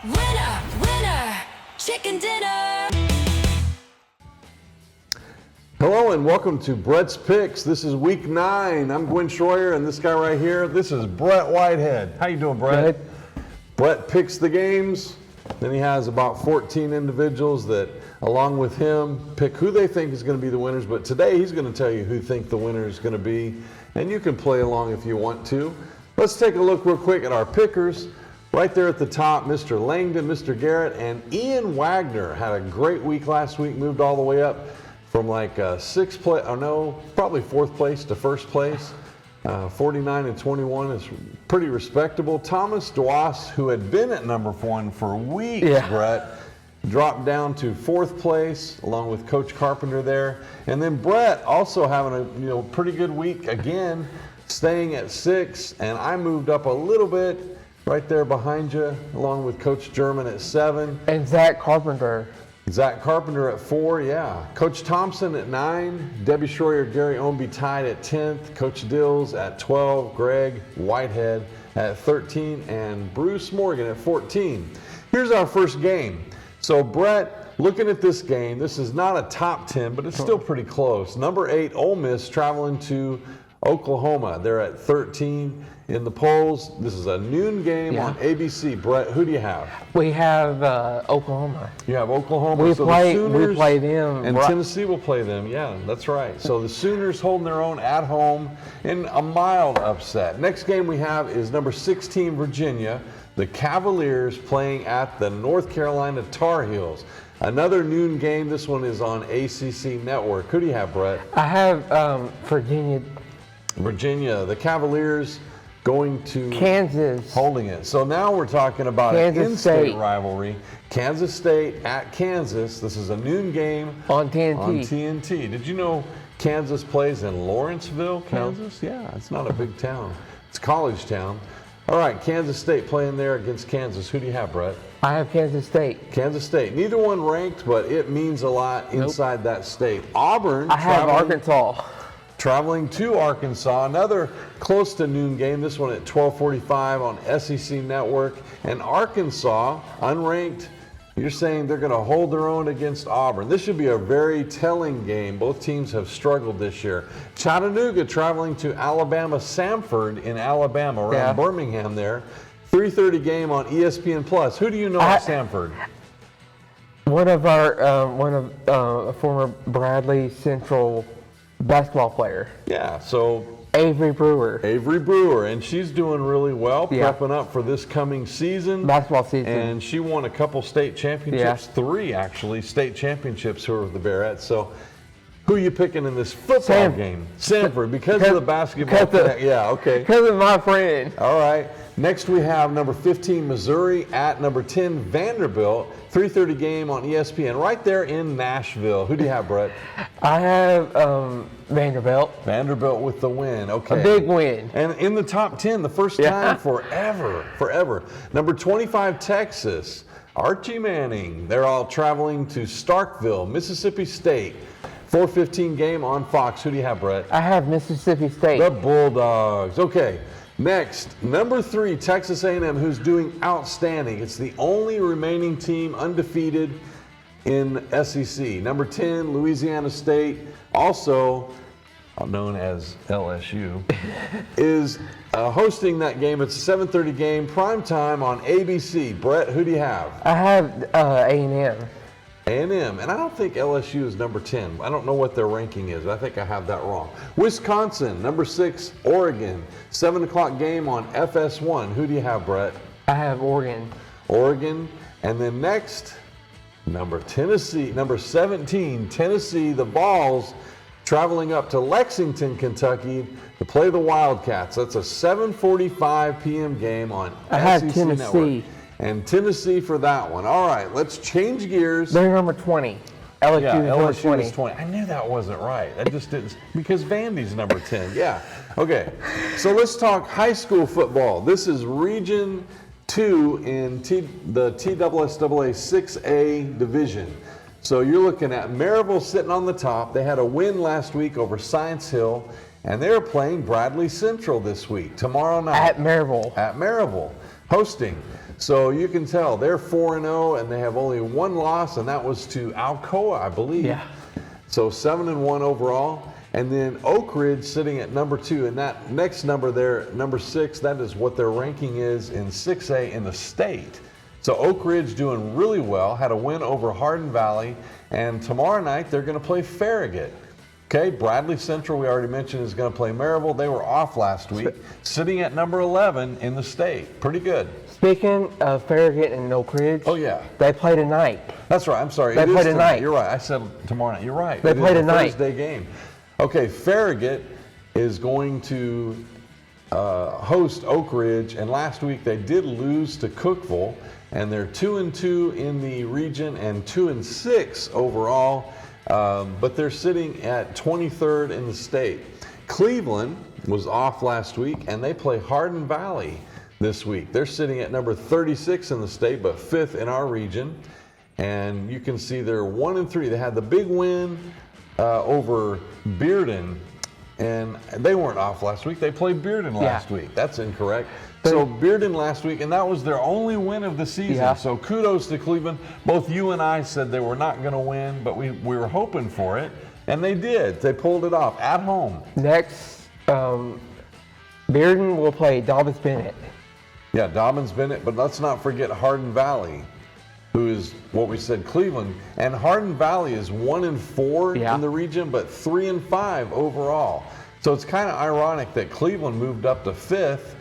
Winner, winner, chicken dinner. Hello and welcome to Brett's Picks. This is week 9. I'm Gwen Schroyer, and this guy right here, this is Brett Whitehead. How you doing, Brett? Good. Brett picks the games. Then he has about 14 individuals that, along with him, pick who they think is going to be the winners. But today he's going to tell you who think the winner is going to be, and you can play along if you want to. Let's take a look real quick at our pickers. Right there at the top, Mr. Langdon, Mr. Garrett, and Ian Wagner had a great week last week, moved all the way up from like probably fourth place to first place. 49 and 21 is pretty respectable. Thomas Dwas, who had been at number 1 for weeks, Brett, dropped down to fourth place along with Coach Carpenter there. And then Brett also having a pretty good week again, staying at 6, and I moved up a little bit right there behind you along with Coach German at 7. And Zach Carpenter at 4, yeah. Coach Thompson at 9, Debbie Schroyer, Gary Ownby tied at 10th, Coach Dills at 12, Greg Whitehead at 13, and Bruce Morgan at 14. Here's our first game. So Brett, looking at this game, this is not a top 10, but it's still pretty close. Number 8, Ole Miss traveling to Oklahoma. They're at 13 in the polls. This is a noon game on ABC. Brett, who do you have? We have Oklahoma. You have Oklahoma. We so play them. And Tennessee will play them. Yeah, that's right. So the Sooners holding their own at home in a mild upset. Next game we have is number 16, Virginia. The Cavaliers playing at the North Carolina Tar Heels. Another noon game. This one is on ACC Network. Who do you have, Brett? I have Virginia. The Cavaliers going to Kansas, holding it. So now we're talking about an in-state rivalry. Kansas State at Kansas. This is a noon game on TNT. Did you know Kansas plays in Lawrenceville, Kansas? No. Yeah, it's not a big town. It's a college town. All right, Kansas State playing there against Kansas. Who do you have, Brett? I have Kansas State. Kansas State. Neither one ranked, but it means a lot inside that state. Auburn. I have Arkansas. Traveling to Arkansas, another close to noon game, this one at 12:45 on SEC Network. And Arkansas, unranked, you're saying they're going to hold their own against Auburn. This should be a very telling game. Both teams have struggled this year. Chattanooga traveling to Alabama, Samford in Alabama, around Birmingham there. 3:30 game on ESPN+. Who do you know at Samford? One of our former Bradley Central basketball player. Yeah, so Avery Brewer, and she's doing really well, prepping up for this coming season. Basketball season. And she won a couple state championships, 3 actually, state championships for the Barrettes. So who are you picking in this football game? Samford, because of the basketball. Because of my friend. All right. Next we have number 15, Missouri at number 10, Vanderbilt. 3:30 game on ESPN right there in Nashville. Who do you have, Brett? I have Vanderbilt. Vanderbilt with the win. Okay. A big win. And in the top 10, the first time forever. Number 25, Texas. Archie Manning. They're all traveling to Starkville, Mississippi State. 4:15 game on Fox. Who do you have, Brett? I have Mississippi State. The Bulldogs. Okay. Next, number 3, Texas A&M, who's doing outstanding. It's the only remaining team undefeated in SEC. Number 10, Louisiana State, also known as LSU, is hosting that game. It's a 7:30 game, prime time on ABC. Brett, who do you have? I have A&M. A&M, and I don't think LSU is number 10. I don't know what their ranking is. I think I have that wrong. Wisconsin, number 6, Oregon. 7 o'clock game on FS1. Who do you have, Brett? I have Oregon. And then next, number 17, Tennessee, the Vols, traveling up to Lexington, Kentucky to play the Wildcats. That's a 7:45 p.m. game on I have SEC Tennessee. Network. And Tennessee for that one. All right, let's change gears. They're number 20. LSU is 20. I knew that wasn't right. I just didn't, because Vandy's number 10. Yeah. Okay. So let's talk high school football. This is Region 2 in the TSSAA 6A division. So you're looking at Maryville sitting on the top. They had a win last week over Science Hill, and they're playing Bradley Central this week, tomorrow night. At Maryville. Hosting. So you can tell they're 4-0 and they have only one loss, and that was to Alcoa, I believe. Yeah. So 7-1 overall. And then Oak Ridge sitting at number 2, and that next number there, number 6, that is what their ranking is in 6A in the state. So Oak Ridge doing really well, had a win over Hardin Valley, and tomorrow night they're going to play Farragut. Okay, Bradley Central, we already mentioned, is going to play Maryville. They were off last week, sitting at number 11 in the state. Pretty good. Speaking of Farragut and Oak Ridge, Oh, yeah. they play tonight. That's right. I'm sorry. They It is play tonight. You're right. I said tomorrow night. You're right. They It is play a tonight. Thursday game. Okay, Farragut is going to host Oak Ridge, and last week they did lose to Cookeville, and they're 2-2 in the region and 2-6 overall, but they're sitting at 23rd in the state. Cleveland was off last week, and they play Hardin Valley this week. They're sitting at number 36 in the state, but 5th in our region, and you can see they're 1-3. They had the big win over Bearden, and they weren't off last week. They played Bearden last week. That's incorrect. So Bearden last week, and that was their only win of the season. Yeah. So kudos to Cleveland. Both you and I said they were not going to win, but we were hoping for it, and they did. They pulled it off at home. Next, Bearden will play Dobbins Bennett. Yeah, Dobbins Bennett, but let's not forget Hardin Valley, who is what we said, Cleveland. And Hardin Valley is 1-4 Yeah. in the region, but 3-5 overall. So it's kind of ironic that Cleveland moved up to 5th,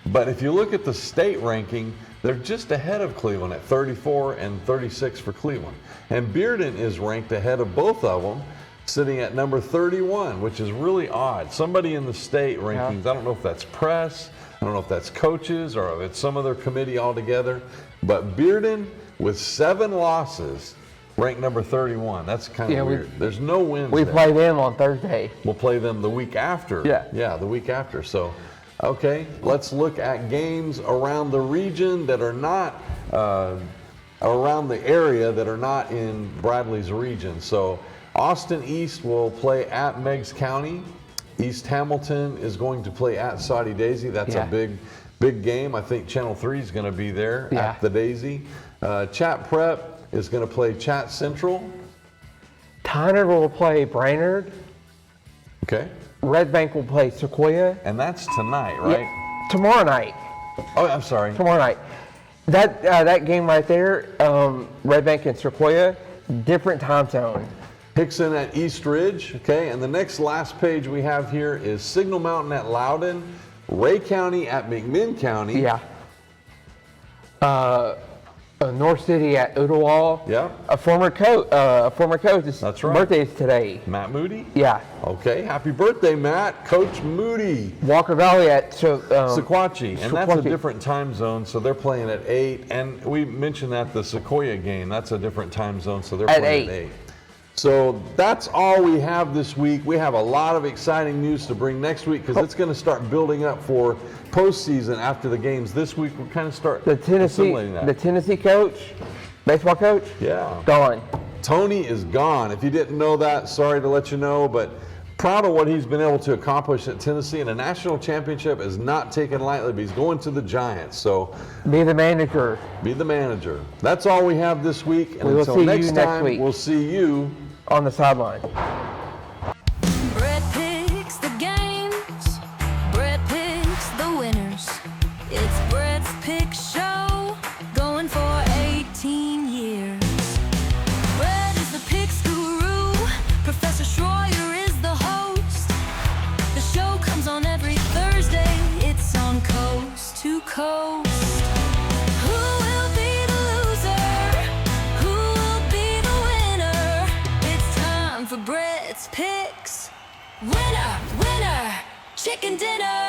but if you look at the state ranking, they're just ahead of Cleveland at 34 and 36 for Cleveland. And Bearden is ranked ahead of both of them, sitting at number 31, which is really odd. Somebody in the state rankings, I don't know if that's press, I don't know if that's coaches, or if it's some other committee altogether, but Bearden, with 7 losses, ranked number 31. That's kind of weird. There's no wins. We there. play them on Thursday. We'll play them the week after. Yeah, the week after. So, okay, let's look at games around the region that are not, around the area that are not in Bradley's region. So, Austin East will play at Meigs County. East Hamilton is going to play at Saudi Daisy. That's a big game. I think Channel 3 is going to be there at the Daisy. Chat Prep is going to play Chat Central. Tyner will play Brainerd. Okay. Red Bank will play Sequoia. And that's tonight, right? Yeah, tomorrow night. Oh, I'm sorry. Tomorrow night. That game right there, Red Bank and Sequoia, different time zone. Hickson at East Ridge. Okay. And the last page we have here is Signal Mountain at Loudon, Ray County at McMinn County. Yeah. North City at Ottawa. Yeah. A former coach's That's right. birthday is today. Matt Moody. Yeah. Okay. Happy birthday, Matt. Coach Moody. Walker Valley at Sequatchie, and that's a Sequatchie. different time zone, so they're playing at 8. And we mentioned that the Sequoia game, that's a different time zone, so they're playing at 8. So that's all we have this week. We have a lot of exciting news to bring next week because it's going to start building up for postseason after the games. This week we're kind of start assimilating that. The Tennessee coach, baseball coach, gone. Tony is gone. If you didn't know that, sorry to let you know, but proud of what he's been able to accomplish at Tennessee, and a national championship is not taken lightly, but he's going to the Giants. So be the manager. Be the manager. That's all we have this week. And We will until see you next next time, week. we'll see you on the sideline. Brett picks the games. Brett picks the winners. It's Brett's Pick Show, going for 18 years. Brett is the picks guru. Professor Schroyer is the host. The show comes on every Thursday. It's on Coast to Coast. Who will be the loser? Who will be the winner? It's time for Brett's Picks. Winner, winner, chicken dinner.